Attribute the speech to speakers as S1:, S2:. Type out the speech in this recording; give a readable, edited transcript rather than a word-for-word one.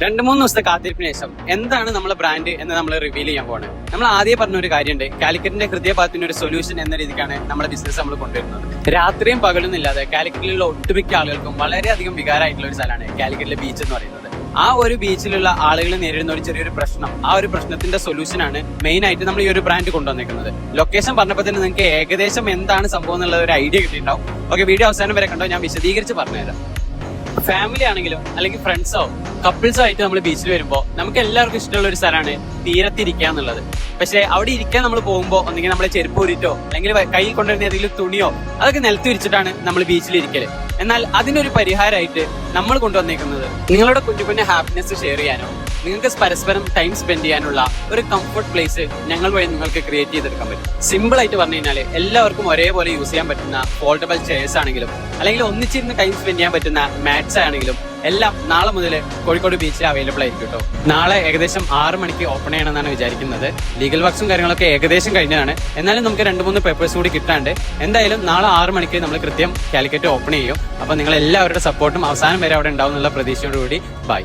S1: 2-3 ദിവസത്തെ കാത്തിരിപ്പിന് ശേഷം എന്താണ് നമ്മളെ ബ്രാൻഡ് എന്ന് നമ്മൾ റിവീൽ ചെയ്യാൻ പോവാണ്. നമ്മൾ ആദ്യം പറഞ്ഞ ഒരു കാര്യമുണ്ട്, കാലിക്കറ്റിന്റെ ഹൃദയഭാഗത്തിന് ഒരു സൊല്യൂഷൻ എന്ന രീതിക്കാണ് നമ്മുടെ ബിസിനസ് നമ്മൾ കൊണ്ടുവരുന്നത്. രാത്രിയും പകലൊന്നും ഇല്ലാതെ കാലിക്കറ്റിലുള്ള ഒട്ടുമിക്ക ആളുകൾക്കും വളരെയധികം വികാരമായിട്ടുള്ള ഒരു സ്ഥലമാണ് കാലിക്കറ്റിലെ ബീച്ച് എന്ന് പറയുന്നത്. ആ ഒരു ബീച്ചിലുള്ള ആളുകൾ നേരിടുന്ന ഒരു ചെറിയൊരു പ്രശ്നം, ആ ഒരു പ്രശ്നത്തിന്റെ സൊല്യൂഷനാണ് മെയിൻ ആയിട്ട് നമ്മൾ ഈ ഒരു ബ്രാൻഡ് കൊണ്ടുവന്നിരിക്കുന്നത്. ലൊക്കേഷൻ പറഞ്ഞപ്പോൾ തന്നെ നിങ്ങൾക്ക് ഏകദേശം എന്താണ് സംഭവം എന്നുള്ള ഒരു ഐഡിയ കിട്ടിയിട്ടുണ്ടാവും. ഓക്കെ, വീഡിയോ അവസാനം വരെ കണ്ടോ, ഞാൻ വിശദീകരിച്ച് പറഞ്ഞുതരാം. ഫാമിലി ആണെങ്കിലും അല്ലെങ്കിൽ ഫ്രണ്ട്സോ കപ്പിൾസോ ആയിട്ട് നമ്മൾ ബീച്ചിൽ വരുമ്പോൾ നമുക്ക് എല്ലാവർക്കും ഇഷ്ടമുള്ള ഒരു സ്ഥലമാണ് തീരത്തിരിക്കുക എന്നുള്ളത്. പക്ഷെ അവിടെ ഇരിക്കാൻ നമ്മൾ പോകുമ്പോൾ ഒന്നെങ്കിൽ നമ്മളെ ചെരുപ്പ് ഊരിട്ടോ അല്ലെങ്കിൽ കയ്യിൽ കൊണ്ടുവരുന്ന ഏതെങ്കിലും തുണിയോ അതൊക്കെ നിലത്ത് വിരിച്ചിട്ടാണ് നമ്മൾ ബീച്ചിൽ ഇരിക്കല്. എന്നാൽ അതിനൊരു പരിഹാരമായിട്ട് നമ്മൾ കൊണ്ടുവന്നേക്കുന്നത് നിങ്ങളുടെ കുഞ്ഞു കുഞ്ഞു ഹാപ്പിനെസ് ഷെയർ ചെയ്യാനോ നിങ്ങൾക്ക് പരസ്പരം ടൈം സ്പെൻഡ് ചെയ്യാനുള്ള ഒരു കംഫർട്ട് പ്ലേസ് ഞങ്ങൾ വഴി നിങ്ങൾക്ക് ക്രിയേറ്റ് ചെയ്തെടുക്കാൻ പറ്റും. സിമ്പിൾ ആയിട്ട് പറഞ്ഞു കഴിഞ്ഞാൽ എല്ലാവർക്കും ഒരേപോലെ യൂസ് ചെയ്യാൻ പറ്റുന്ന ഫോൾഡബിൾ ചെയർസ് ആണെങ്കിലും അല്ലെങ്കിൽ ഒന്നിച്ചിരുന്ന് ടൈം സ്പെൻഡ് ചെയ്യാൻ പറ്റുന്ന മാറ്റ്സ് ആണെങ്കിലും എല്ലാം നാളെ മുതൽ കോഴിക്കോട് ബീച്ചിൽ അവൈലബിൾ ആയിരിക്കും കേട്ടോ. നാളെ ഏകദേശം 6 മണിക്ക് ഓപ്പൺ ചെയ്യണമെന്നാണ് വിചാരിക്കുന്നത്. ലീഗൽ വർക്ക്സും കാര്യങ്ങളൊക്കെ ഏകദേശം കഴിഞ്ഞതാണ്. എന്നാലും നമുക്ക് 2-3 പേപ്പേഴ്സ് കൂടി കിട്ടാണ്ട് എന്തായാലും നാളെ 6 മണിക്ക് നമ്മൾ കൃത്യം കാലിക്കറ്റ് ഓപ്പൺ ചെയ്യും. അപ്പൊ നിങ്ങൾ എല്ലാവരുടെ സപ്പോർട്ടും അവസാനം വരെ അവിടെ ഉണ്ടാവും എന്നുള്ള പ്രതീക്ഷയോടുകൂടി ബൈ.